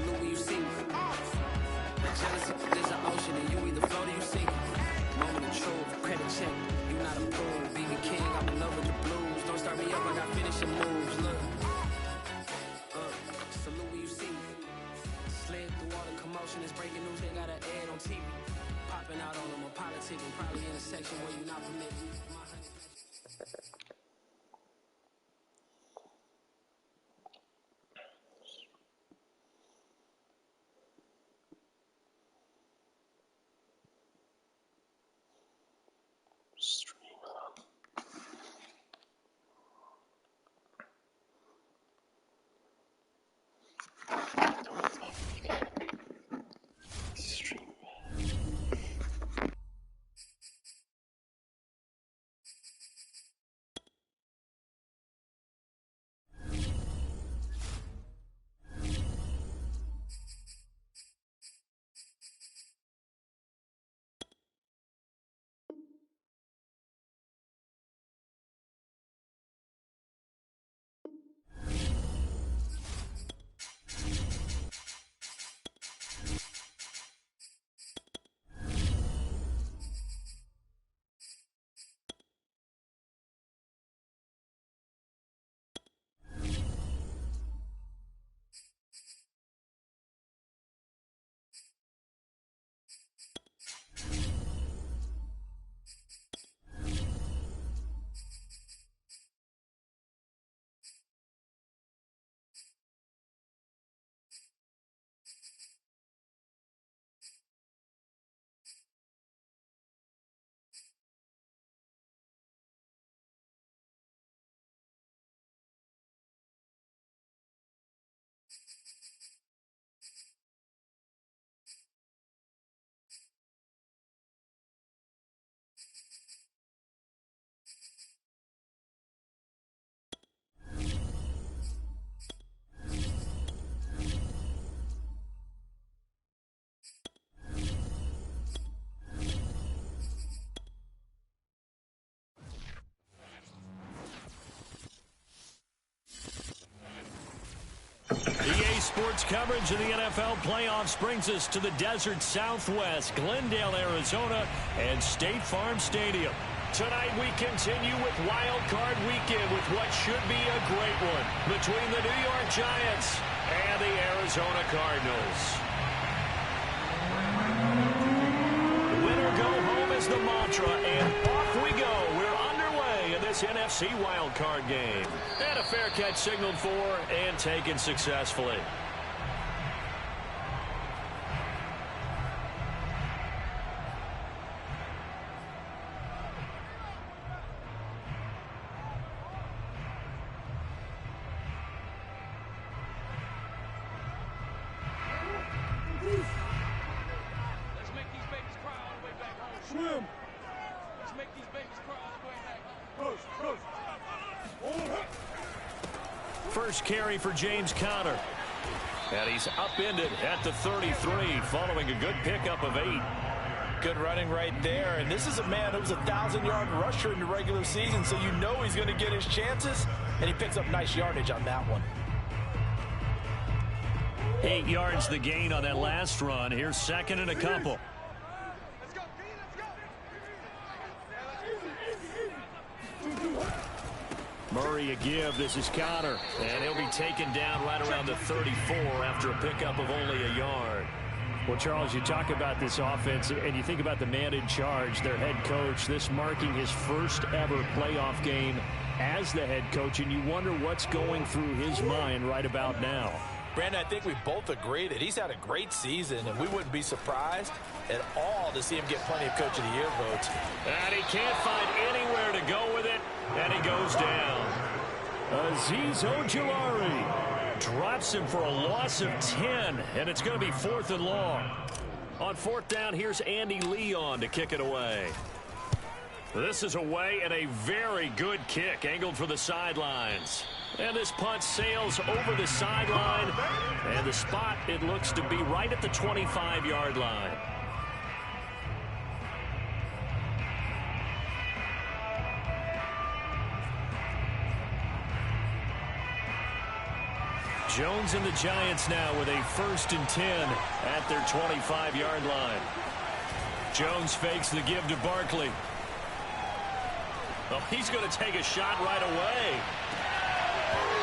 salute when you see me. Jealousy, there's an ocean and you either float or you sink. Moment of truth, credit check, you not approved. BB King, I'm in love with the blues. Don't start me up, I got finishing moves. Look, salute when you see me. Slid through all the commotion, it's breaking news, they got an ad on TV. Popping out on them, a politicking, probably in a section where you not permitted. EA Sports coverage of the NFL playoffs brings us to the desert Southwest, Glendale, Arizona, and State Farm Stadium. Tonight we continue with Wildcard Weekend with what should be a great one between the New York Giants and the Arizona Cardinals. Winner go home is the mantra, and off we go. We're underway in this NFC Wildcard game. And a fair catch signaled for and taken successfully. First carry for James Conner. And he's upended at the 33 following a good pickup of 8. Good running right there. And this is a man who was a 1,000-yard rusher in the regular season, so you know he's going to get his chances. And he picks up nice yardage on that one. 8 yards the gain on that last run. Here's second and a couple. Murray a give. This is Conner. And he'll be taken down right around the 34 after a pickup of only a yard. Well, Charles, you talk about this offense, and you think about the man in charge, their head coach, this marking his first ever playoff game as the head coach, and you wonder what's going through his mind right about now. Brandon, I think we both agree that he's had a great season, and we wouldn't be surprised at all to see him get plenty of Coach of the Year votes. And he can't find anywhere to go with it, and he goes down. Azeez Ojulari drops him for a loss of 10, and it's going to be 4th and long. On 4th down, here's Andy Leon to kick it away. This is away, and a very good kick angled for the sidelines. And this punt sails over the sideline, and the spot, it looks to be right at the 25-yard line. Jones and the Giants now with a 1st and 10 at their 25-yard line. Jones fakes the give to Barkley. Oh, he's going to take a shot right away.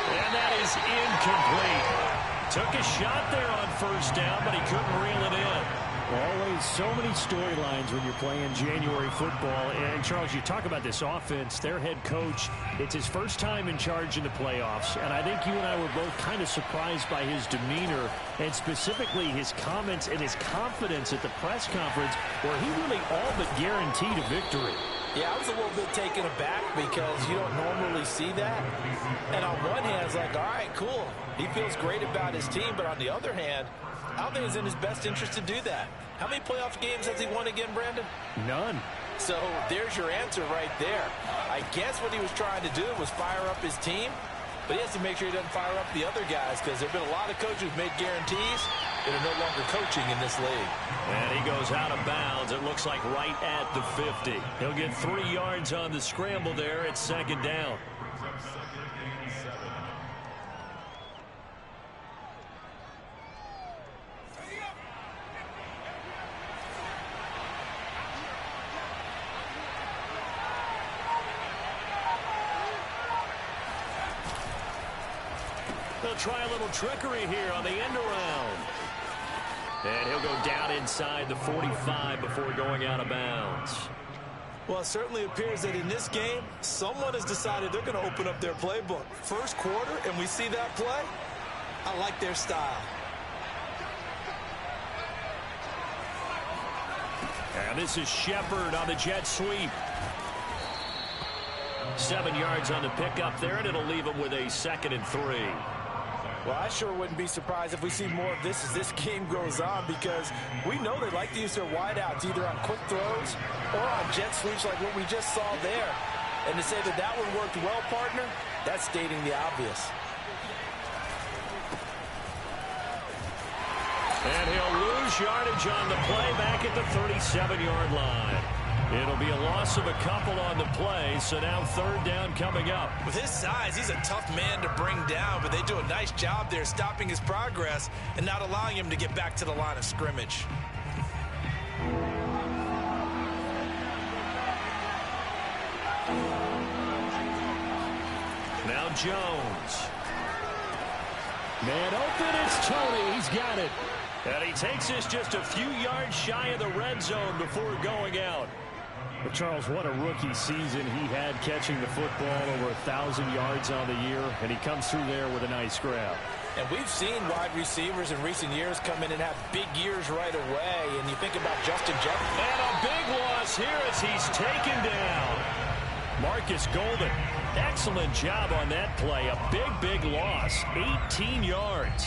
And that is incomplete. Took a shot there on 1st down, but he couldn't reel it in. Always so many storylines when you're playing January football. And, Charles, you talk about this offense, their head coach, it's his first time in charge in the playoffs. And I think you and I were both kind of surprised by his demeanor and specifically his comments and his confidence at the press conference where he really all but guaranteed a victory. Yeah, I was a little bit taken aback because you don't normally see that. And on one hand, it's like, all right, cool. He feels great about his team. But on the other hand, I don't think it's in his best interest to do that. How many playoff games has he won again, Brandon? None. So there's your answer right there. I guess what he was trying to do was fire up his team. But he has to make sure he doesn't fire up the other guys because there have been a lot of coaches who've made guarantees that are no longer coaching in this league. And he goes out of bounds. It looks like right at the 50. He'll get 3 yards on the scramble there. It's 2nd down. They'll try a little trickery here on the end around. And he'll go down inside the 45 before going out of bounds. Well, it certainly appears that in this game, someone has decided they're going to open up their playbook. First quarter, and we see that play. I like their style. And this is Shepard on the jet sweep. 7 yards on the pickup there, and it'll leave him with a 2nd and 3. Well, I sure wouldn't be surprised if we see more of this as this game goes on because we know they like to use their wideouts either on quick throws or on jet sweeps like what we just saw there. And to say that that one worked well, partner, that's stating the obvious. And he'll lose yardage on the play back at the 37-yard line. It'll be a loss of a couple on the play, so now 3rd down coming up. With his size, he's a tough man to bring down, but they do a nice job there stopping his progress and not allowing him to get back to the line of scrimmage. Now Jones. Man open, it's Tony. He's got it. And he takes this just a few yards shy of the red zone before going out. But Charles, what a rookie season he had catching the football, over 1,000 yards on the year, and he comes through there with a nice grab. And we've seen wide receivers in recent years come in and have big years right away. And you think about Justin Jefferson. And a big loss here as he's taken down. Marcus Golden, excellent job on that play. A big loss, 18 yards.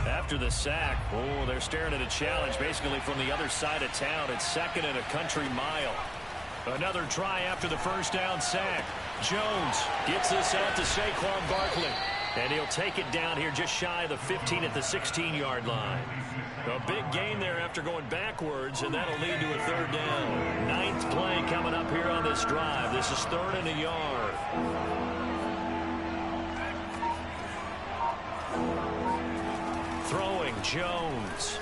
After the sack, oh, they're staring at a challenge basically from the other side of town. It's 2nd and a country mile. Another try after the 1st down sack. Jones gets this out to Saquon Barkley. And he'll take it down here just shy of the 15 at the 16-yard line. A big gain there after going backwards, and that'll lead to a 3rd down. 9th play coming up here on this drive. This is 3rd and a yard. Throwing Jones.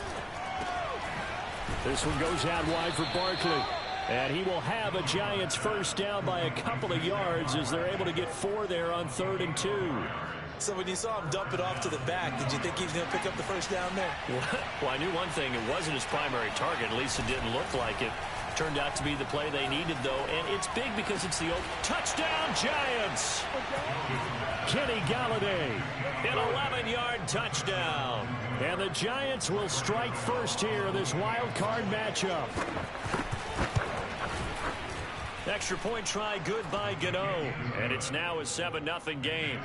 This one goes out wide for Barkley. And he will have a Giants 1st down by a couple of yards as they're able to get 4 there on 3rd and 2. So when you saw him dump it off to the back, did you think he was going to pick up the 1st down there? Well, I knew one thing. It wasn't his primary target. At least it didn't look like it. Turned out to be the play they needed, though. And it's big because it's the old touchdown Giants. Kenny Galladay. An 11-yard touchdown. And the Giants will strike first here in this wild card matchup. Extra point try good by Gano. And it's now a 7-0 game.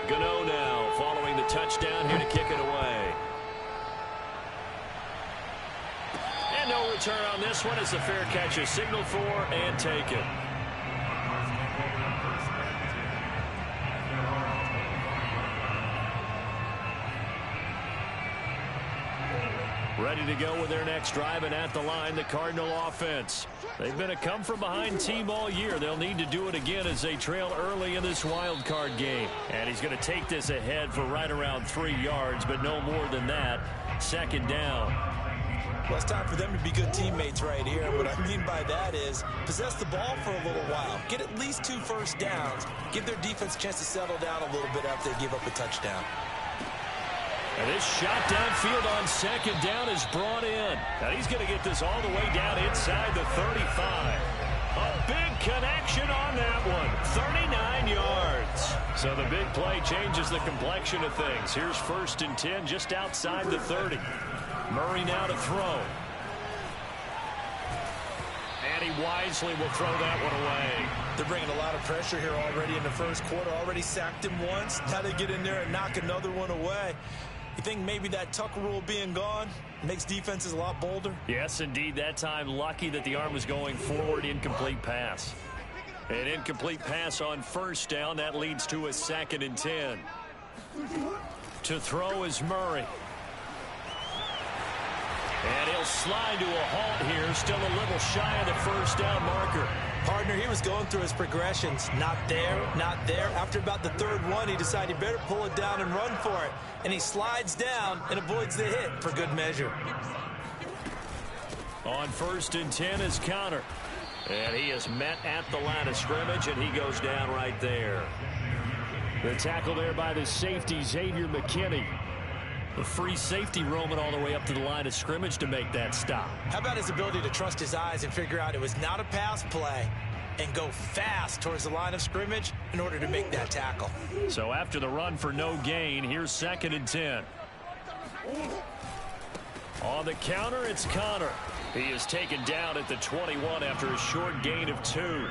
Gano now following the touchdown here to kick it away. And no return on this one as the fair catch is signaled for and taken. Ready to go with their next drive, and at the line, the Cardinal offense. They've been a come-from-behind team all year. They'll need to do it again as they trail early in this wild card game. And he's going to take this ahead for right around 3 yards, but no more than that. Second down. Well, it's time for them to be good teammates right here. What I mean by that is possess the ball for a little while. Get at least 2 first downs. Give their defense a chance to settle down a little bit after they give up a touchdown. And this shot downfield on second down is brought in. And he's going to get this all the way down inside the 35. A big connection on that one. 39 yards. So the big play changes the complexion of things. Here's 1st and 10 just outside the 30. Murray now to throw. And he wisely will throw that one away. They're bringing a lot of pressure here already in the first quarter. Already sacked him once. Now they get in there and knock another one away. You think maybe that Tucker rule being gone makes defenses a lot bolder? Yes, indeed. That time, lucky that the arm was going forward. Incomplete pass. An incomplete pass on 1st down. That leads to a 2nd and 10. To throw is Murray. And he'll slide to a halt here. Still a little shy of the 1st down marker. Partner, he was going through his progressions. Not there, not there. After about the 3rd one, he decided he better pull it down and run for it. And he slides down and avoids the hit for good measure. On 1st and 10 is Connor. And he is met at the line of scrimmage, and he goes down right there. The tackle there by the safety, Xavier McKinney. The free safety roaming all the way up to the line of scrimmage to make that stop. How about his ability to trust his eyes and figure out it was not a pass play and go fast towards the line of scrimmage in order to make that tackle. So after the run for no gain, here's 2nd and 10. On the counter, it's Connor. He is taken down at the 21 after a short gain of 2.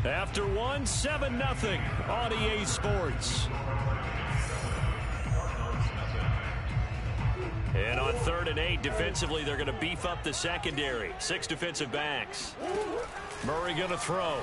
After 1, 7-0 on EA Sports. And on 3rd and 8, defensively, they're going to beef up the secondary. 6 defensive backs. Murray going to throw.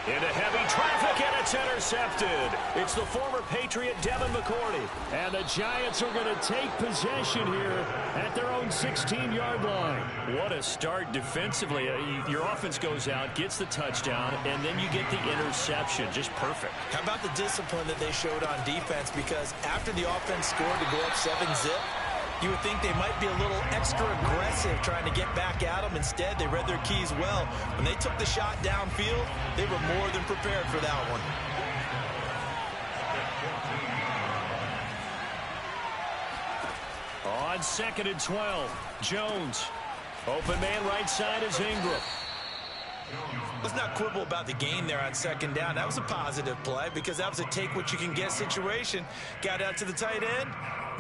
Into heavy traffic, and it's intercepted. It's the former Patriot, Devin McCourty. And the Giants are going to take possession here at their own 16-yard line. What a start defensively. Your offense goes out, gets the touchdown, and then you get the interception. Just perfect. How about the discipline that they showed on defense? Because after the offense scored to go up 7-zip, you would think they might be a little extra aggressive trying to get back at them. Instead, they read their keys well. When they took the shot downfield, they were more than prepared for that one. On 2nd and 12, Jones. Open man right side is Ingram. Let's not quibble about the gain there on 2nd down. That was a positive play because that was a take-what-you-can-get situation. Got out to the tight end.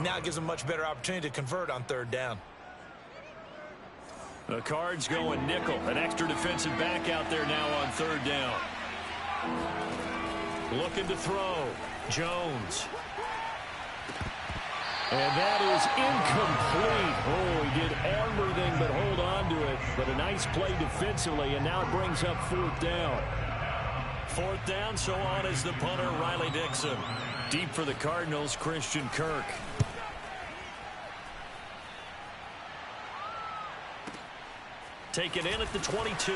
Now it gives them a much better opportunity to convert on 3rd down. The Cards going nickel. An extra defensive back out there now on 3rd down. Looking to throw. Jones. And that is incomplete. Oh, he did everything but hold on to it. But a nice play defensively, and now it brings up 4th down. 4th down, so on is the punter, Riley Dixon. Deep for the Cardinals, Christian Kirk. Taken in at the 22.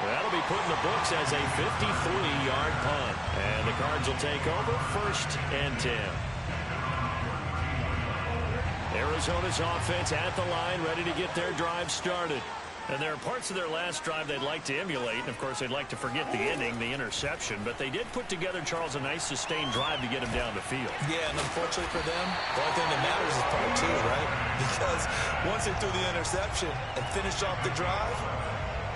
That'll be put in the books as a 53-yard punt. And the Cards will take over 1st and 10. Arizona's offense at the line, ready to get their drive started. And there are parts of their last drive they'd like to emulate. And, of course, they'd like to forget the ending, the interception. But they did put together, Charles, a nice sustained drive to get him down the field. Yeah, and unfortunately for them, the only thing that matters is part 2, right? Because once they threw the interception and finished off the drive,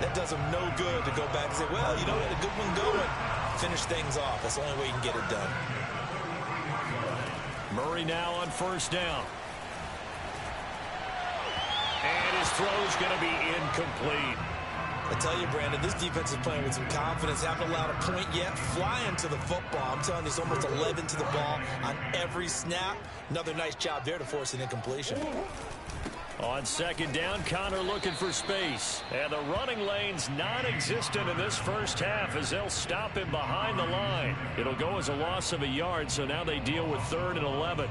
that does them no good to go back and say, well, you know, we had a good one going. Finish things off. That's the only way you can get it done. Murray now on 1st down. And his throw's going to be incomplete. I tell you, Brandon, this defense is playing with some confidence. Haven't allowed a point yet. Flying to the football. I'm telling you, it's almost 11 to the ball on every snap. Another nice job there to force an incompletion. On second down, Connor looking for space. And the running lane's non-existent in this first half as they'll stop him behind the line. It'll go as a loss of a yard, so now they deal with 3rd and 11.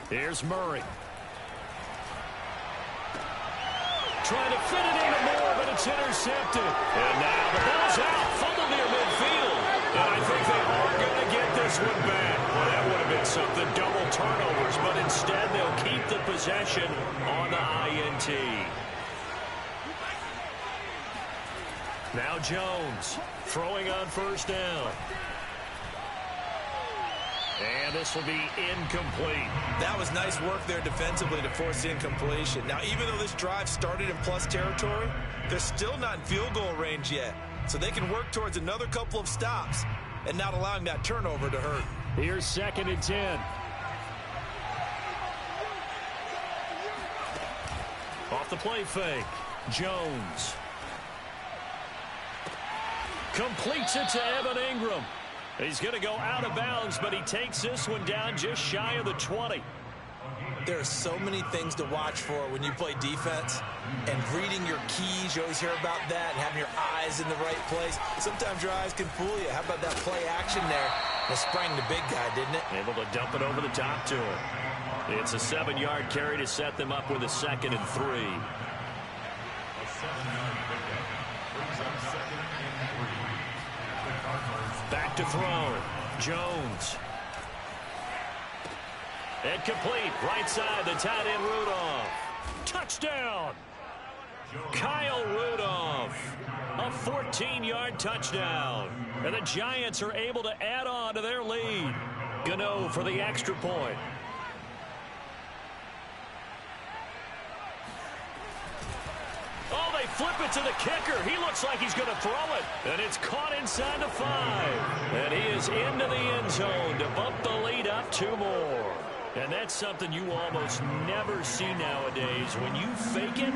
Here's Murray. Trying to fit it into Moore, but it's intercepted. And now the ball's out, fumbled near midfield. And I think they are going to get this one back. Well, that would have been something, double turnovers, but instead they'll keep the possession on the INT. Now Jones throwing on first down. And this will be incomplete. That was nice work there defensively to force the incompletion. Now, even though this drive started in plus territory, they're still not in field goal range yet. So they can work towards another couple of stops and not allowing that turnover to hurt. Here's 2nd and 10. Off the play fake. Jones. Completes it to Evan Ingram. He's going to go out of bounds, but he takes this one down just shy of the 20. There are so many things to watch for when you play defense, and reading your keys, you always hear about that, and having your eyes in the right place. Sometimes your eyes can fool you. How about that play action there? It sprang the big guy, didn't it? Able to dump it over the top to him. It's a 7-yard carry to set them up with a 2nd and 3. Back to throw. Jones. And complete. Right side, the tight end Rudolph. Touchdown. Kyle Rudolph. A 14-yard touchdown. And the Giants are able to add on to their lead. Gano for the extra point. Oh, they flip it to the kicker. He looks like he's going to throw it. And it's caught inside the 5. And he is into the end zone to bump the lead up 2 more. And that's something you almost never see nowadays. When you fake it,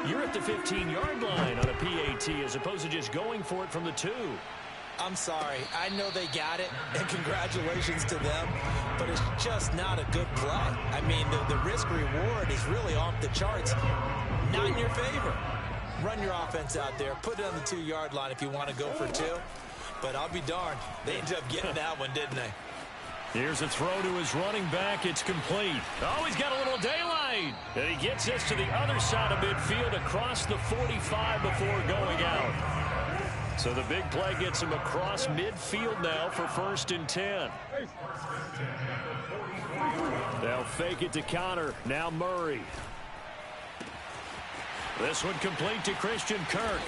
you're at the 15-yard line on a PAT as opposed to just going for it from the 2. I'm sorry. I know they got it, and congratulations to them, but it's just not a good play. I mean, the risk-reward is really off the charts. Not in your favor. Run your offense out there. Put it on the 2-yard line if you want to go for 2. But I'll be darned. They ended up getting that one, didn't they? Here's a throw to his running back. It's complete. Oh, he's got a little daylight. And he gets this to the other side of midfield across the 45 before going out. So the big play gets him across midfield now for 1st and 10. They'll fake it to Connor. Now Murray. This one complete to Christian Kirk.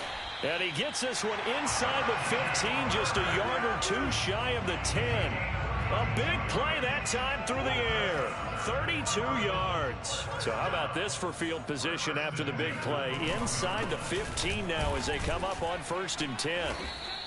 And he gets this one inside the 15, just a yard or 2 shy of the 10. A big play that time through the air. 32 yards. So how about this for field position after the big play? Inside the 15 now as they come up on 1st and 10.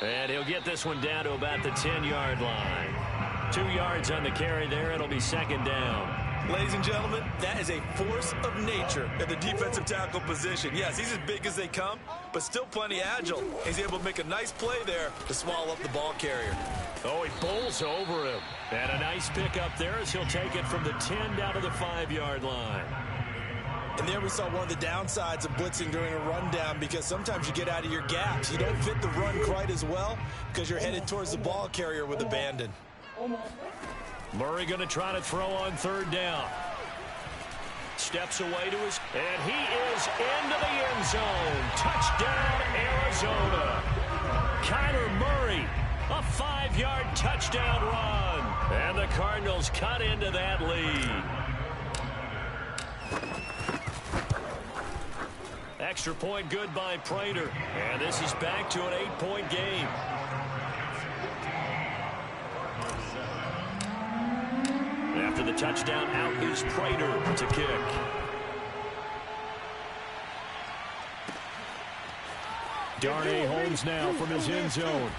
And he'll get this one down to about the 10-yard line. 2 yards on the carry there. It'll be 2nd down. Ladies and gentlemen, that is a force of nature at the defensive tackle position. Yes, he's as big as they come, but still plenty agile. He's able to make a nice play there to swallow up the ball carrier. Oh, he bowls over him. And a nice pickup there as he'll take it from the 10 down to the 5-yard line. And there we saw one of the downsides of blitzing during a rundown, because sometimes you get out of your gaps. You don't fit the run quite as well because you're headed towards the ball carrier with abandon. Murray going to try to throw on 3rd down. Steps away to his, and he is into the end zone. Touchdown, Arizona. Kyler Murray, a 5-yard touchdown run. And the Cardinals cut into that lead. Extra point good by Prater. And this is back to an 8-point game. After the touchdown, out is Prater to kick. Darnay Holmes now from his end zone.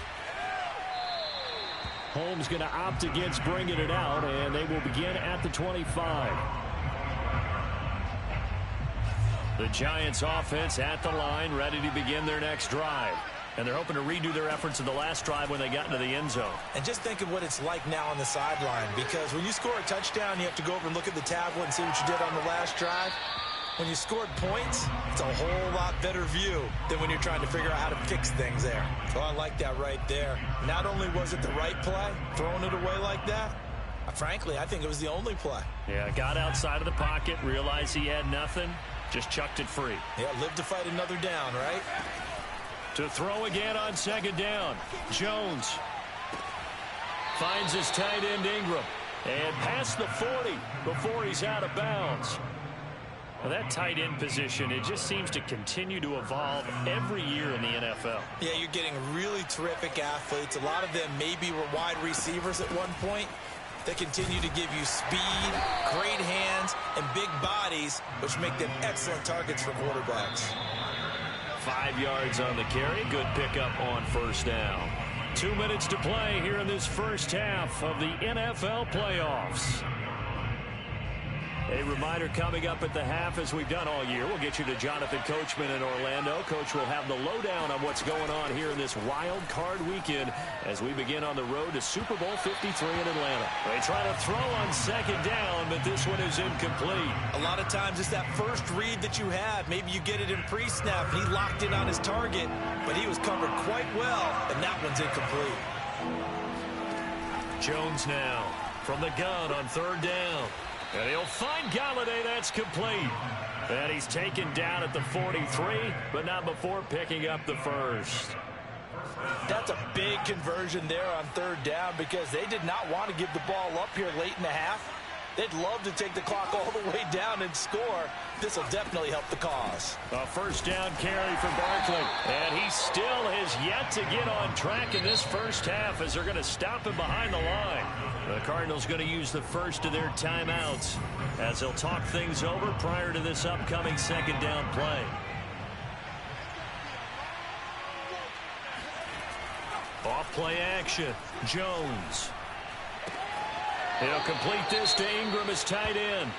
Holmes going to opt against bringing it out, and they will begin at the 25. The Giants offense at the line, ready to begin their next drive. And they're hoping to redo their efforts in the last drive when they got into the end zone. And just think of what it's like now on the sideline, because when you score a touchdown, you have to go over and look at the tablet and see what you did on the last drive. When you scored points, it's a whole lot better view than when you're trying to figure out how to fix things there. So I like that right there. Not only was it the right play, throwing it away like that, frankly, I think it was the only play. Yeah, got outside of the pocket, realized he had nothing, just chucked it free. Yeah, live to fight another down, right? To throw again on second down. Jones finds his tight end Ingram. And past the 40 before he's out of bounds. Well, that tight end position, it just seems to continue to evolve every year in the NFL. Yeah, you're getting really terrific athletes. A lot of them maybe were wide receivers at one point. They continue to give you speed, great hands, and big bodies, which make them excellent targets for quarterbacks. 5 yards on the carry. Good pickup on first down. 2 minutes to play here in this first half of the NFL playoffs. A reminder coming up at the half, as we've done all year. We'll get you to Jonathan Coachman in Orlando. Coach will have the lowdown on what's going on here in this wild card weekend as we begin on the road to Super Bowl 53 in Atlanta. They try to throw on second down, but this one is incomplete. A lot of times it's that first read that you have. Maybe you get it in pre-snap, and he locked in on his target, but he was covered quite well, and that one's incomplete. Jones now from the gun on third down. And he'll find Galladay. That's complete. And he's taken down at the 43, but not before picking up the first. That's a big conversion there on third down because they did not want to give the ball up here late in the half. They'd love to take the clock all the way down and score. This will definitely help the cause. A first down carry for Barkley. And he still has yet to get on track in this first half as they're going to stop him behind the line. The Cardinals going to use the first of their timeouts as they'll talk things over prior to this upcoming second down play. Off play action. Jones. He'll complete this to Ingram as tight end.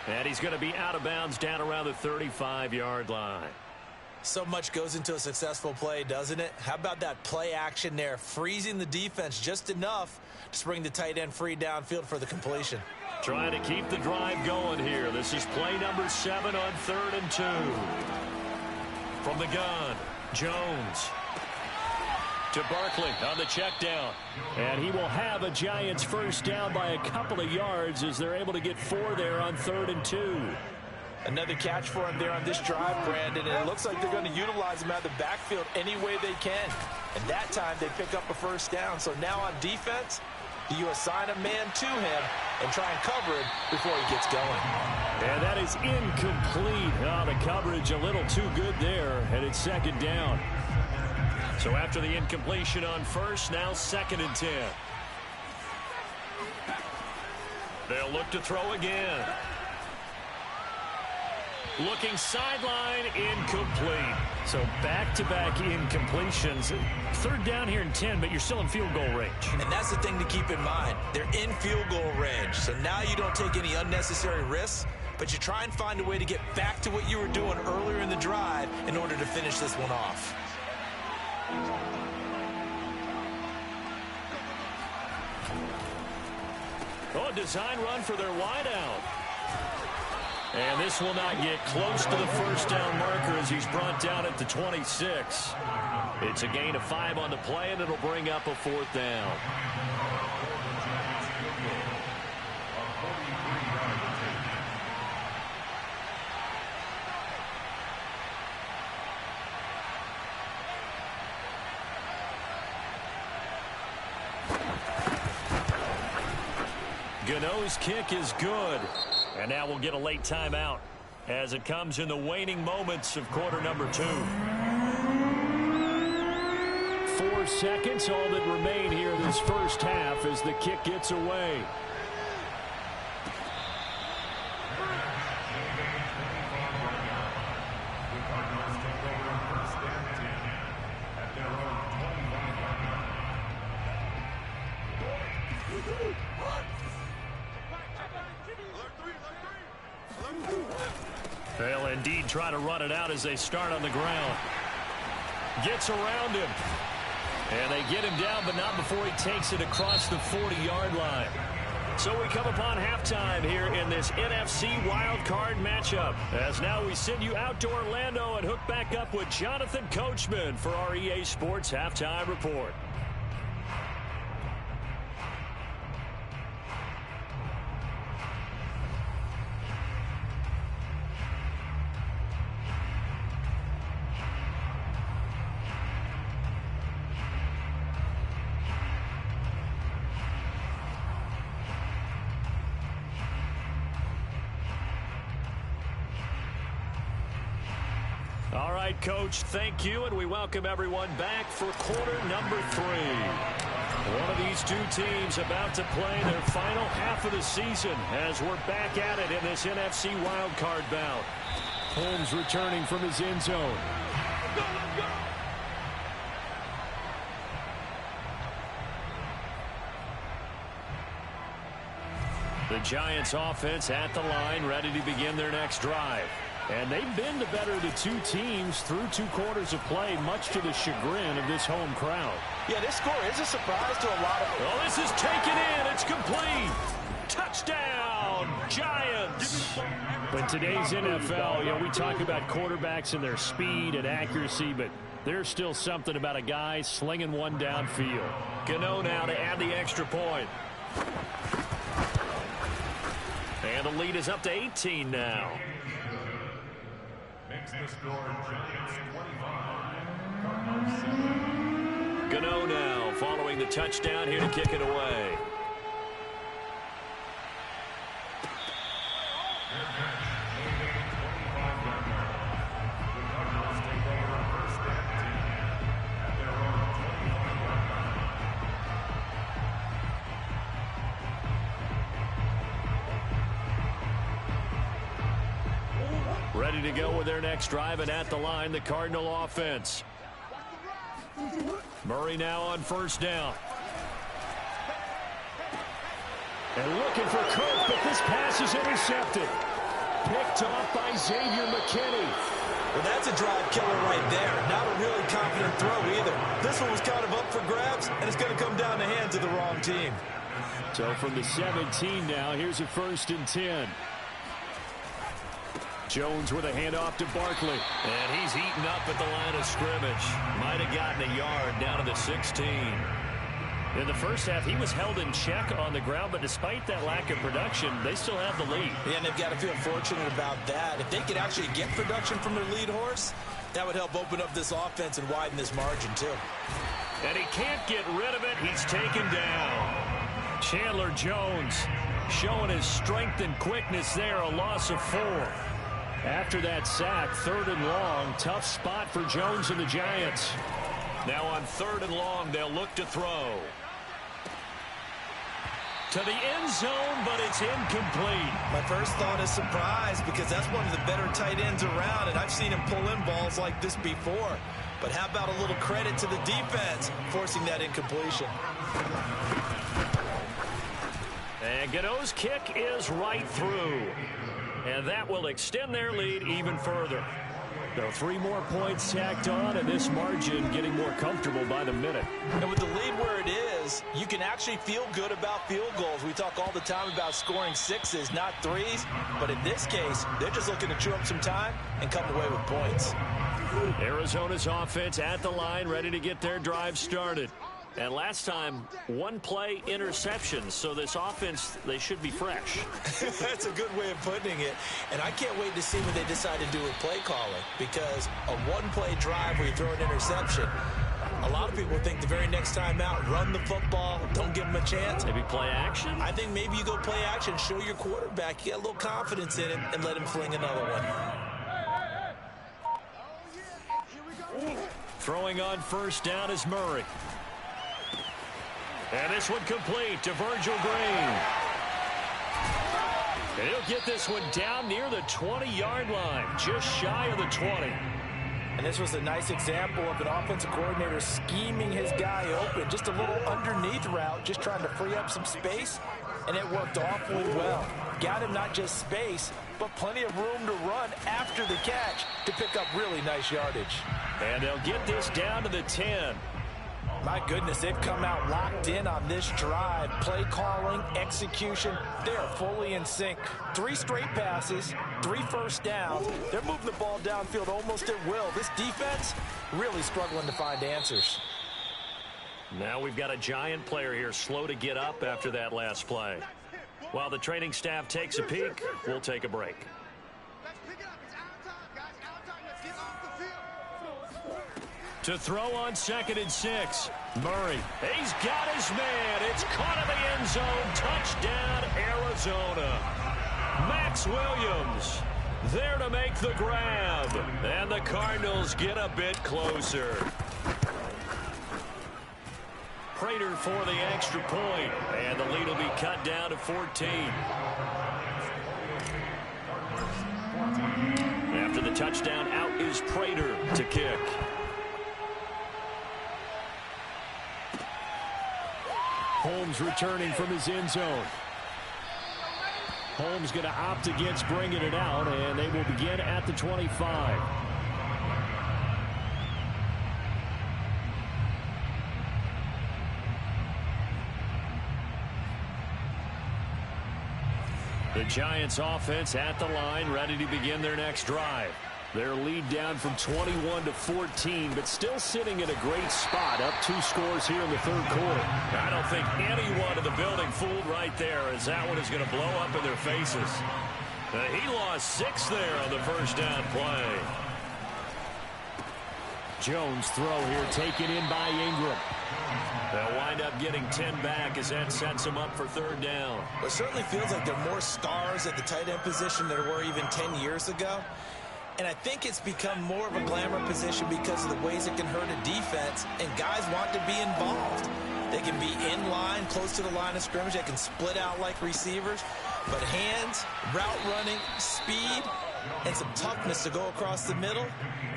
And he's going to be out of bounds down around the 35-yard line. So much goes into a successful play, doesn't it? How about that play action there, freezing the defense just enough to bring the tight end free downfield for the completion. Trying to keep the drive going here. This is play number 7 on 3rd and 2. From the gun, Jones to Barkley on the check down. And he will have a Giants first down by a couple of yards as they're able to get 4 there on 3rd and 2. Another catch for him there on this drive, Brandon, and it looks like they're going to utilize him out of the backfield any way they can. And that time they pick up a first down. So now on defense, you assign a man to him and try and cover him before he gets going. And that is incomplete. Oh, the coverage a little too good there, and it's second down. So after the incompletion on first, now 2nd and 10. They'll look to throw again. Looking sideline, incomplete. So back-to-back incompletions. 3rd down here in 10, but you're still in field goal range. And that's the thing to keep in mind. They're in field goal range. So now you don't take any unnecessary risks, but you try and find a way to get back to what you were doing earlier in the drive in order to finish this one off. Oh, a design run for their wideout. And this will not get close to the first down marker as he's brought down at the 26. It's a gain of 5 on the play, and it'll bring up a 4th down. Gano's kick is good. And now we'll get a late timeout as it comes in the waning moments of quarter number 2. 4 seconds, all that remain here in this first half as the kick gets away. They'll indeed try to run it out as they start on the ground. Gets around him. And they get him down, but not before he takes it across the 40-yard line. So we come upon halftime here in this NFC Wildcard matchup. As now we send you out to Orlando and hook back up with Jonathan Coachman for our EA Sports Halftime Report. All right, Coach, thank you, and we welcome everyone back for quarter number 3. One of these two teams about to play their final half of the season as we're back at it in this NFC wildcard bout. Holmes returning from his end zone. The Giants offense at the line, ready to begin their next drive. And they've been the better of the two teams through 2 quarters of play, much to the chagrin of this home crowd. Yeah, this score is a surprise to a lot of... Oh, this is taken in. It's complete. Touchdown, Giants. But today's NFL, we talk about quarterbacks and their speed and accuracy, but there's still something about a guy slinging one downfield. Gano now to add the extra point. And the lead is up to 18 now. Makes the score Giants 25, Cardinals 7. Gano now following the touchdown here to kick it away. Ready to go with their next drive, and at the line, the Cardinal offense. Murray now on first down. And looking for Kirk, but this pass is intercepted. Picked off by Xavier McKinney. Well, that's a drive killer right there. Not a really confident throw either. This one was kind of up for grabs, and it's going to come down the hands of the wrong team. So from the 17 now, here's a 1st and 10. Jones with a handoff to Barkley. And he's eaten up at the line of scrimmage. Might have gotten a yard down to the 16. In the first half, he was held in check on the ground, but despite that lack of production, they still have the lead. Yeah, and they've got to feel fortunate about that. If they could actually get production from their lead horse, that would help open up this offense and widen this margin, too. And he can't get rid of it. He's taken down. Chandler Jones showing his strength and quickness there, a loss of 4. After that sack, 3rd and long, tough spot for Jones and the Giants. Now on 3rd and long, they'll look to throw. To the end zone, but it's incomplete. My first thought is surprise because that's one of the better tight ends around, and I've seen him pull in balls like this before. But how about a little credit to the defense forcing that incompletion? And Gano's kick is right through. And that will extend their lead even further. So 3 more points tacked on, and this margin getting more comfortable by the minute. And with the lead where it is, you can actually feel good about field goals. We talk all the time about scoring 6s, not 3s. But in this case, they're just looking to chew up some time and come away with points. Arizona's offense at the line, ready to get their drive started. And last time, 1-play interceptions, so this offense, they should be fresh. That's a good way of putting it. And I can't wait to see what they decide to do with play calling, because a 1-play drive where you throw an interception, a lot of people think the very next time out, run the football, don't give them a chance. Maybe play action? I think maybe you go play action, show your quarterback, you got a little confidence in him, and let him fling another one. Throwing on first down is Murray. And this one complete to Virgil Green. And he'll get this one down near the 20-yard line, just shy of the 20. And this was a nice example of an offensive coordinator scheming his guy open. Just a little underneath route, just trying to free up some space, and it worked awfully well. Got him not just space, but plenty of room to run after the catch to pick up really nice yardage. And they'll get this down to the 10. My goodness, they've come out locked in on this drive. Play calling, execution, they are fully in sync. 3 straight passes, 3 first downs. They're moving the ball downfield almost at will. This defense really struggling to find answers. Now we've got a Giant player here slow to get up after that last play. While the training staff takes a peek, we'll take a break. To throw on 2nd and 6. Murray. He's got his man. It's caught in the end zone. Touchdown, Arizona. Max Williams there to make the grab. And the Cardinals get a bit closer. Prater for the extra point. And the lead will be cut down to 14. After the touchdown, out is Prater to kick. Holmes returning from his end zone. Holmes going to opt against bringing it out, and they will begin at the 25. The Giants offense at the line, ready to begin their next drive. Their lead down from 21 to 14, but still sitting in a great spot, up 2 scores here in the 3rd quarter. I don't think anyone in the building fooled right there, as that one is going to blow up in their faces. He lost 6 there on the first down play. Jones throw here taken in by Ingram. They'll wind up getting 10 back as that sets them up for 3rd down. Well, it certainly feels like there are more stars at the tight end position than there were even 10 years ago. And I think it's become more of a glamour position because of the ways it can hurt a defense, and guys want to be involved. They can be in line, close to the line of scrimmage. They can split out like receivers. But hands, route running, speed, and some toughness to go across the middle,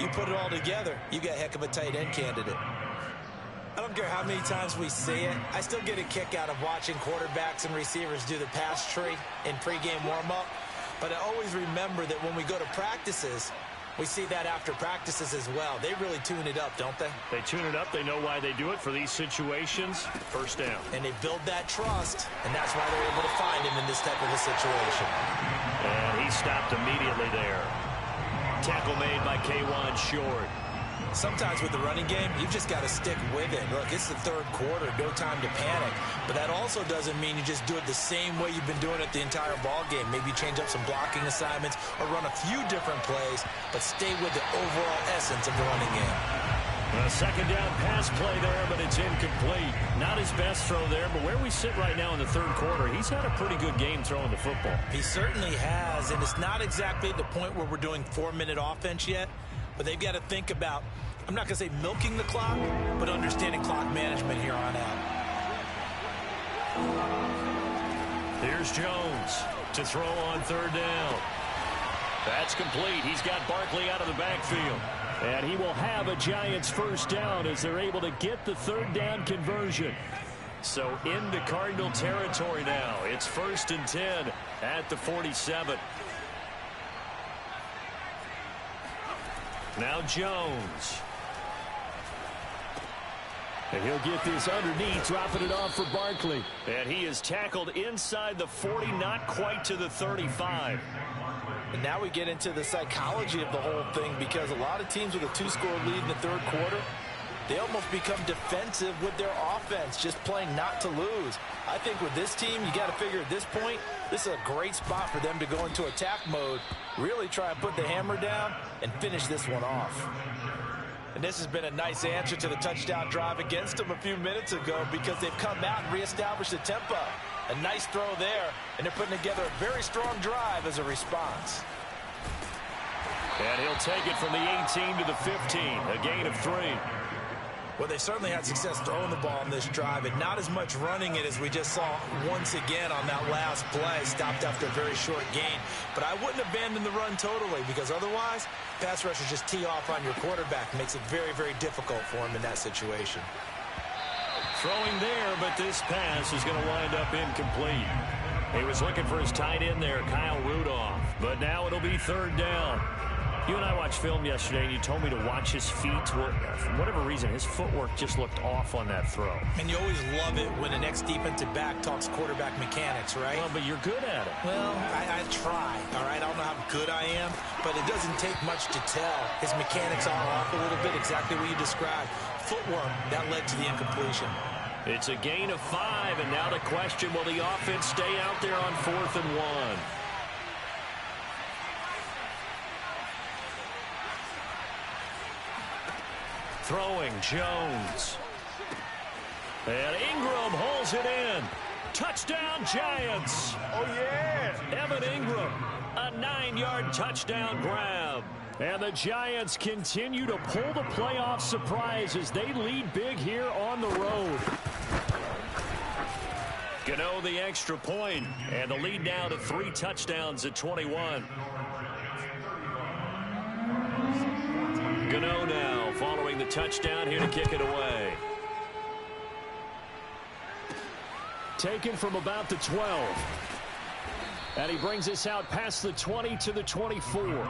you put it all together, you got a heck of a tight end candidate. I don't care how many times we see it. I still get a kick out of watching quarterbacks and receivers do the pass tree in pregame warm-up. But I always remember that when we go to practices, we see that after practices as well. They really tune it up, don't they? They tune it up. They know why they do it for these situations. First down. And they build that trust, and that's why they're able to find him in this type of a situation. And he stopped immediately there. Tackle made by K'Wan Short. Sometimes with the running game, you've just got to stick with it. Look, it's the 3rd quarter, no time to panic. But that also doesn't mean you just do it the same way you've been doing it the entire ball game. Maybe change up some blocking assignments or run a few different plays, but stay with the overall essence of the running game. A 2nd down pass play there, but it's incomplete. Not his best throw there, but where we sit right now in the 3rd quarter, he's had a pretty good game throwing the football. He certainly has, and it's not exactly at the point where we're doing 4-minute offense yet, but they've got to think about, I'm not going to say milking the clock, but understanding clock management here on out. Here's Jones to throw on 3rd down. That's complete. He's got Barkley out of the backfield. And he will have a Giants first down as they're able to get the 3rd down conversion. So into Cardinal territory now. It's 1st and 10 at the 47. Now Jones. And he'll get this underneath, dropping it off for Barkley. And he is tackled inside the 40, not quite to the 35. And now we get into the psychology of the whole thing, because a lot of teams with a 2-score lead in the 3rd quarter, they almost become defensive with their offense, just playing not to lose. I think with this team, you got to figure at this point, this is a great spot for them to go into attack mode, really try and put the hammer down and finish this one off. And this has been a nice answer to the touchdown drive against them a few minutes ago, because they've come out and reestablished the tempo. A nice throw there, and they're putting together a very strong drive as a response. And he'll take it from the 18 to the 15, a gain of 3. Well, they certainly had success throwing the ball on this drive, and not as much running it as we just saw once again on that last play, stopped after a very short gain. But I wouldn't abandon the run totally, because otherwise, pass rushers just tee off on your quarterback. Makes it very, very difficult for him in that situation. Throwing there, but this pass is going to wind up incomplete. He was looking for his tight end there, Kyle Rudolph. But now it'll be third down. You and I watched film yesterday, and you told me to watch his feet. For whatever reason, his footwork just looked off on that throw. And you always love it when the next defensive back talks quarterback mechanics, right? Well, but you're good at it. Well, I try, all right? I don't know how good I am, but it doesn't take much to tell. His mechanics are off a little bit, exactly what you described. Footwork, that led to the incompletion. It's a gain of 5, and now the question, will the offense stay out there on 4th and 1? Throwing, Jones. And Ingram holds it in. Touchdown, Giants. Oh, yeah. Evan Ingram, a 9-yard touchdown grab. And the Giants continue to pull the playoff surprise as they lead big here on the road. Gano the extra point, and the lead now to 3 touchdowns at 21. Gano now following the touchdown here to kick it away. Taken from about the 12. And he brings us out past the 20 to the 24.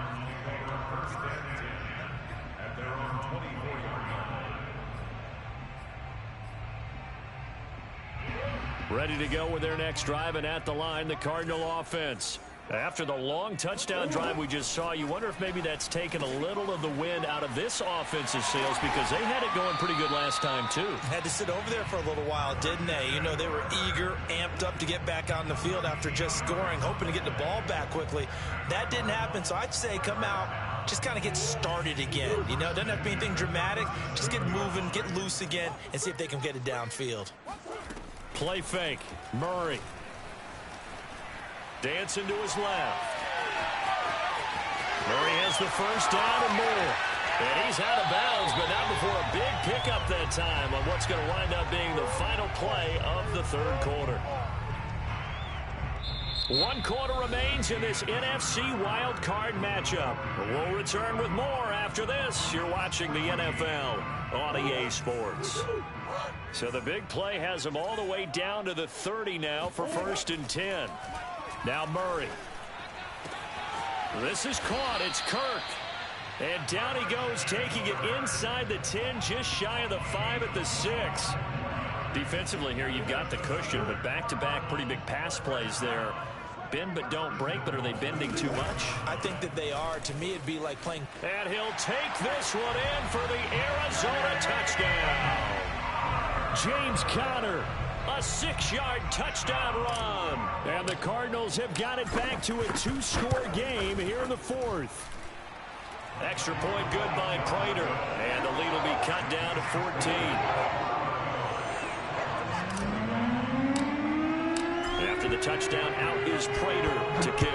Ready to go with their next drive, and at the line, the Cardinal offense. After the long touchdown drive we just saw, you wonder if maybe that's taken a little of the wind out of this offensive sails, because they had it going pretty good last time, too. Had to sit over there for a little while, didn't they? You know, they were eager, amped up to get back on the field after just scoring, hoping to get the ball back quickly. That didn't happen, so I'd say come out, just kind of get started again. You know, it doesn't have to be anything dramatic. Just get moving, get loose again, and see if they can get it downfield. Play fake. Murray. Dancing to his left. Murray has the first down and more. And he's out of bounds, but not before a big pickup that time on what's going to wind up being the final play of the third quarter. 1 quarter remains in this NFC Wildcard matchup. We'll return with more after this. You're watching the NFL on EA Sports. So the big play has him all the way down to the 30 now for 1st and 10. Now Murray. This is caught. It's Kirk. And down he goes, taking it inside the 10, just shy of the 5 at the 6. Defensively here, you've got the cushion, but back-to-back pretty big pass plays there. Bend but don't break, but are they bending too much? I think that they are. To me, it'd be like playing. And he'll take this one in for the Arizona touchdown. James Conner, a 6-yard touchdown run. And the Cardinals have got it back to a 2-score game here in the 4th. Extra point good by Prater. And the lead will be cut down to 14. After the touchdown, out is Prater to kick.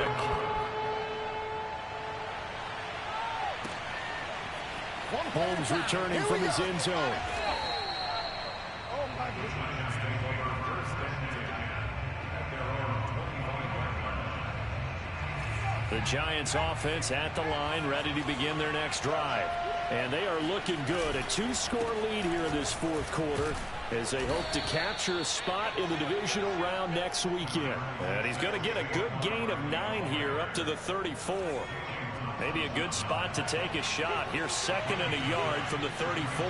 Holmes returning from his end zone. The Giants offense at the line, ready to begin their next drive. And they are looking good. A 2-score lead here in this 4th quarter as they hope to capture a spot in the divisional round next weekend. And he's going to get a good gain of 9 here up to the 34. Maybe a good spot to take a shot. Here's 2nd and a yard from the 34.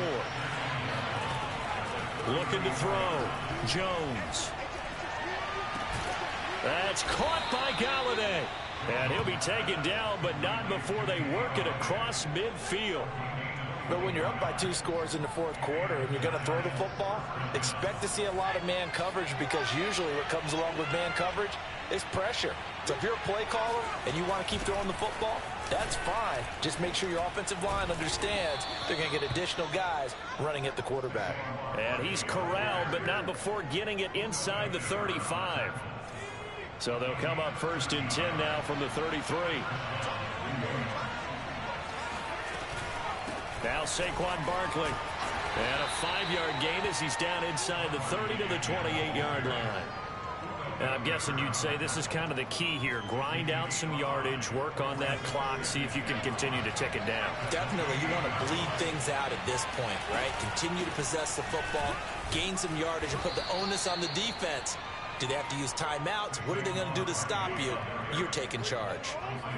Looking to throw. Jones. That's caught by Galladay. And he'll be taken down, but not before they work it across midfield. But when you're up by 2 scores in the 4th quarter and you're going to throw the football, expect to see a lot of man coverage, because usually what comes along with man coverage is pressure. So if you're a play caller and you want to keep throwing the football, that's fine. Just make sure your offensive line understands they're going to get additional guys running at the quarterback. And he's corralled, but not before getting it inside the 35. So they'll come up 1st and 10 now from the 33. Now Saquon Barkley. And a 5-yard gain as he's down inside the 30 to the 28-yard line. And I'm guessing you'd say this is kind of the key here. Grind out some yardage, work on that clock, see if you can continue to tick it down. Definitely. You want to bleed things out at this point, right? Continue to possess the football, gain some yardage, and put the onus on the defense Do they have to use timeouts? What are they going to do to stop you? You're taking charge.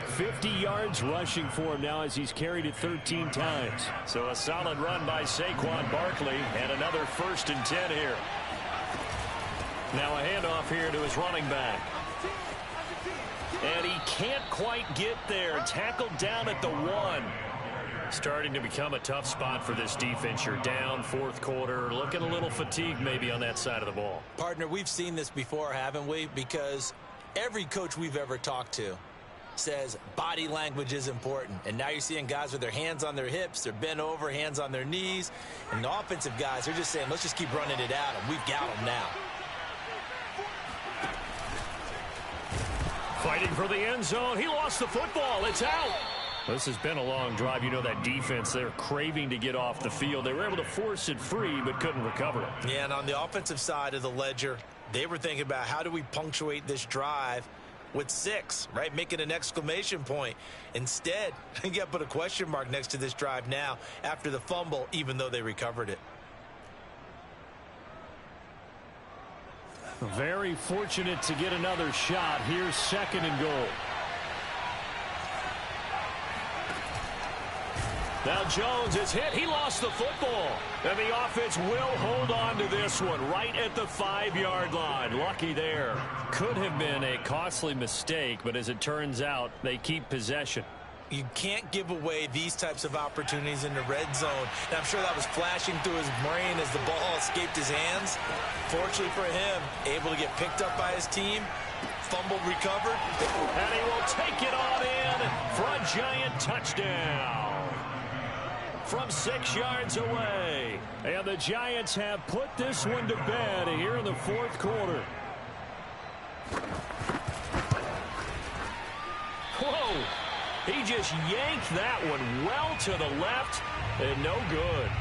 50 yards rushing for him now as he's carried it 13 times. So a solid run by Saquon Barkley and another 1st and 10 here. Now a handoff here to his running back. And he can't quite get there. Tackled down at the 1. Starting to become a tough spot for this defense. You're down 4th quarter. Looking a little fatigued maybe on that side of the ball. Partner, we've seen this before, haven't we? Because every coach we've ever talked to says body language is important. And now you're seeing guys with their hands on their hips. They're bent over, hands on their knees. And the offensive guys are just saying, let's just keep running it at them. We've got them now. Fighting for the end zone. He lost the football. It's out. This has been a long drive. You know that defense, they're craving to get off the field. They were able to force it free but couldn't recover it. Yeah, and on the offensive side of the ledger, they were thinking about how do we punctuate this drive with 6, right? Making an exclamation point. Instead, you got to put a question mark next to this drive now after the fumble, even though they recovered it. Very fortunate to get another shot. Here's 2nd and goal. Now Jones is hit. He lost the football. And the offense will hold on to this one right at the 5-yard line. Lucky there. Could have been a costly mistake, but as it turns out, they keep possession. You can't give away these types of opportunities in the red zone. And I'm sure that was flashing through his brain as the ball escaped his hands. Fortunately for him, able to get picked up by his team, fumbled, recovered. And he will take it on in for a giant touchdown from 6 yards away. And the Giants have put this one to bed here in the 4th quarter. Whoa! He just yanked that one well to the left and no good.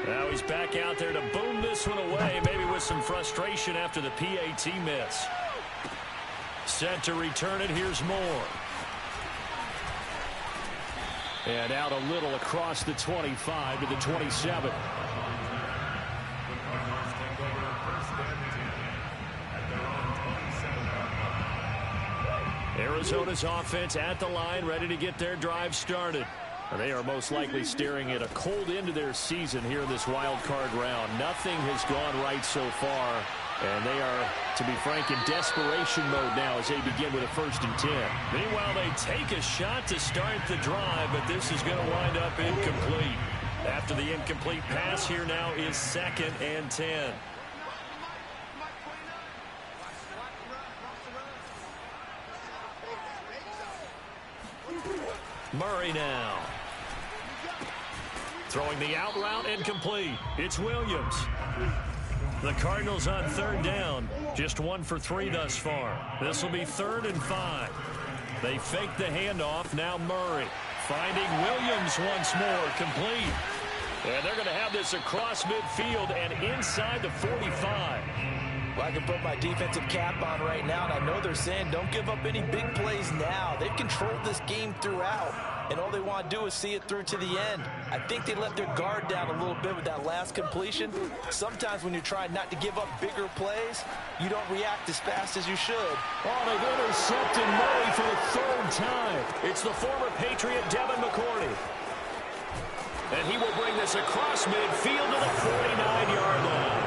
Now he's back out there to boom this one away, maybe with some frustration after the PAT miss. Set to return it. Here's Moore. And out a little across the 25 to the 27. Arizona's offense at the line, ready to get their drive started. They are most likely staring at a cold end to their season here in this wild card round. Nothing has gone right so far, and they are, to be frank, in desperation mode now as they begin with a 1st and 10. Meanwhile, they take a shot to start the drive, but this is going to wind up incomplete. After the incomplete pass, here now is 2nd and 10. Murray now. Throwing the out route and complete. It's Williams. The Cardinals on 3rd down. Just 1 for 3 thus far. This will be 3rd and 5. They fake the handoff. Now Murray finding Williams once more. Complete. And they're going to have this across midfield and inside the 45. Well, I can put my defensive cap on right now, and I know they're saying don't give up any big plays now. They've controlled this game throughout, and all they want to do is see it through to the end. I think they let their guard down a little bit with that last completion. Sometimes when you're trying not to give up bigger plays, you don't react as fast as you should. Oh, they've intercepted Murray for the 3rd time. It's the former Patriot Devin McCourty. And he will bring this across midfield to the 49-yard line.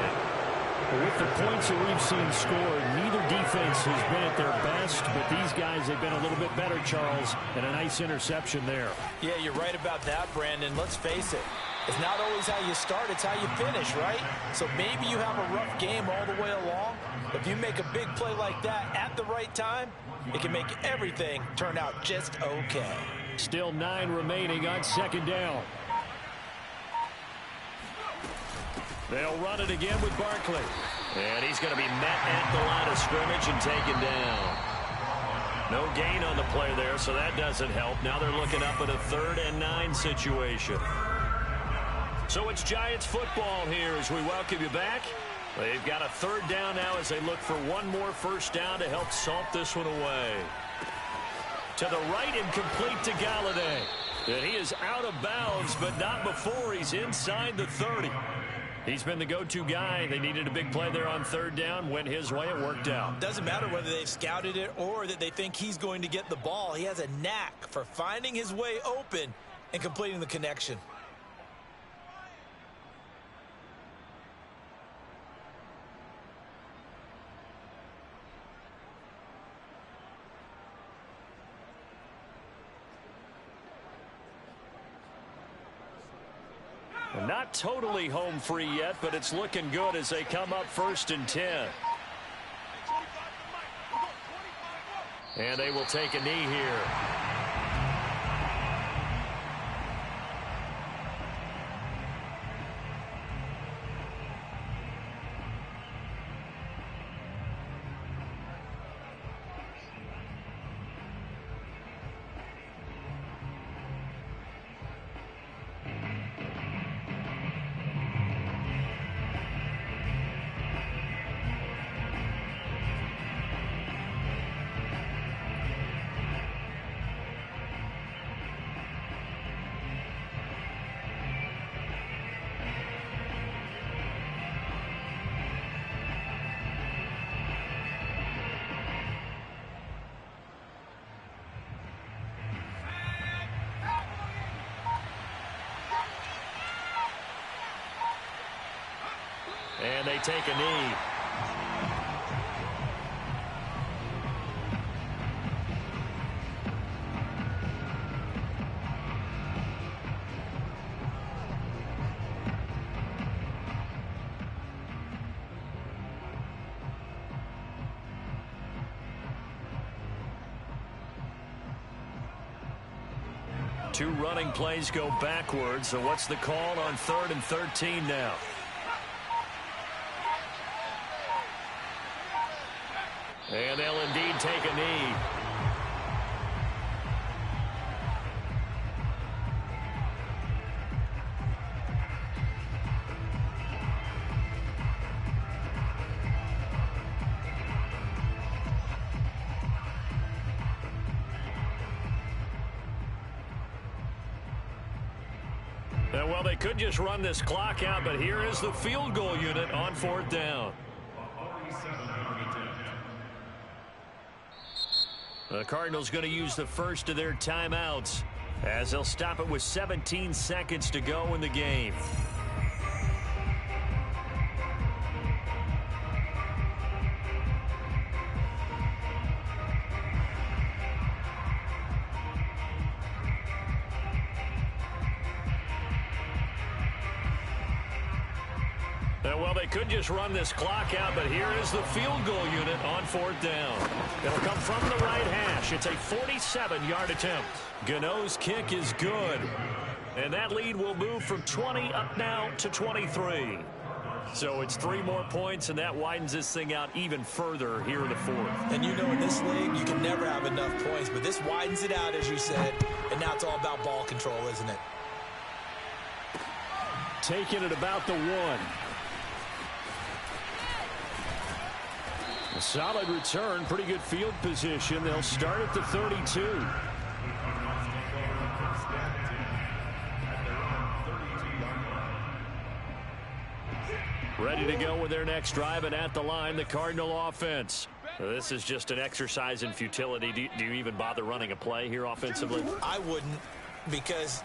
With the points that we've seen scored, neither defense has been at their best, but these guys have been a little bit better, Charles, and a nice interception there. Yeah, you're right about that, Brandon. Let's face it. It's not always how you start, it's how you finish, right? So maybe you have a rough game all the way along. If you make a big play like that at the right time, it can make everything turn out just okay. Still 9 remaining on 2nd down. They'll run it again with Barkley. And he's going to be met at the line of scrimmage and taken down. No gain on the play there, so that doesn't help. Now they're looking up at a 3rd and 9 situation. So it's Giants football here as we welcome you back. They've got a 3rd down now as they look for one more 1st down to help salt this one away. To the right and complete to Galladay. And he is out of bounds, but not before he's inside the 30. He's been the go-to guy. They needed a big play there on third down. Went his way. It worked out. Doesn't matter whether they've scouted it or that they think he's going to get the ball. He has a knack for finding his way open and completing the connection. Not totally home free yet, but it's looking good as they come up 1st and 10. And they will take a knee here. And they take a knee. Two running plays go backwards. So what's the call on 3rd and 13 now? And they'll indeed take a knee. Well, they could just run this clock out, but here is the field goal unit on 4th down. The Cardinals going to use the first of their timeouts as they'll stop it with 17 seconds to go in the game. Well, they could just run this clock out, but here is the field goal unit on 4th down. It'll come from the right hash. It's a 47-yard attempt. Gano's kick is good. And that lead will move from 20 up now to 23. So it's 3 more points, and that widens this thing out even further here in the 4th. And you know in this league, you can never have enough points, but this widens it out, as you said, and now it's all about ball control, isn't it? Taking it about the 1. A solid return, pretty good field position. They'll start at the 32. Ready to go with their next drive, and at the line, the Cardinal offense. This is just an exercise in futility. Do you even bother running a play here offensively? I wouldn't, because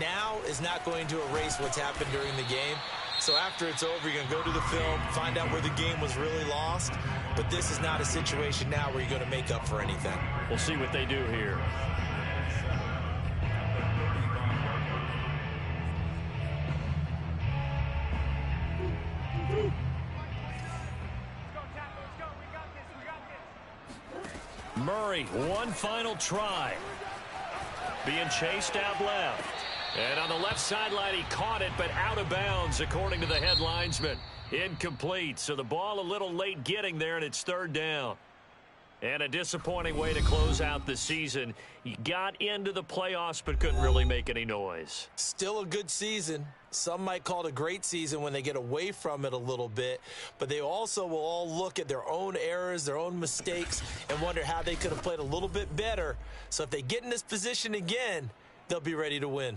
now is not going to erase what's happened during the game. So after it's over, you're going to go to the film, find out where the game was really lost. But this is not a situation now where you're going to make up for anything. We'll see what they do here. Murray, one final try. Being chased out left. And on the left sideline, he caught it, but out of bounds, according to the head linesman. Incomplete. So the ball a little late getting there, and it's 3rd down. And a disappointing way to close out the season. He got into the playoffs, but couldn't really make any noise. Still a good season. Some might call it a great season when they get away from it a little bit. But they also will all look at their own errors, their own mistakes, and wonder how they could have played a little bit better. So if they get in this position again, they'll be ready to win.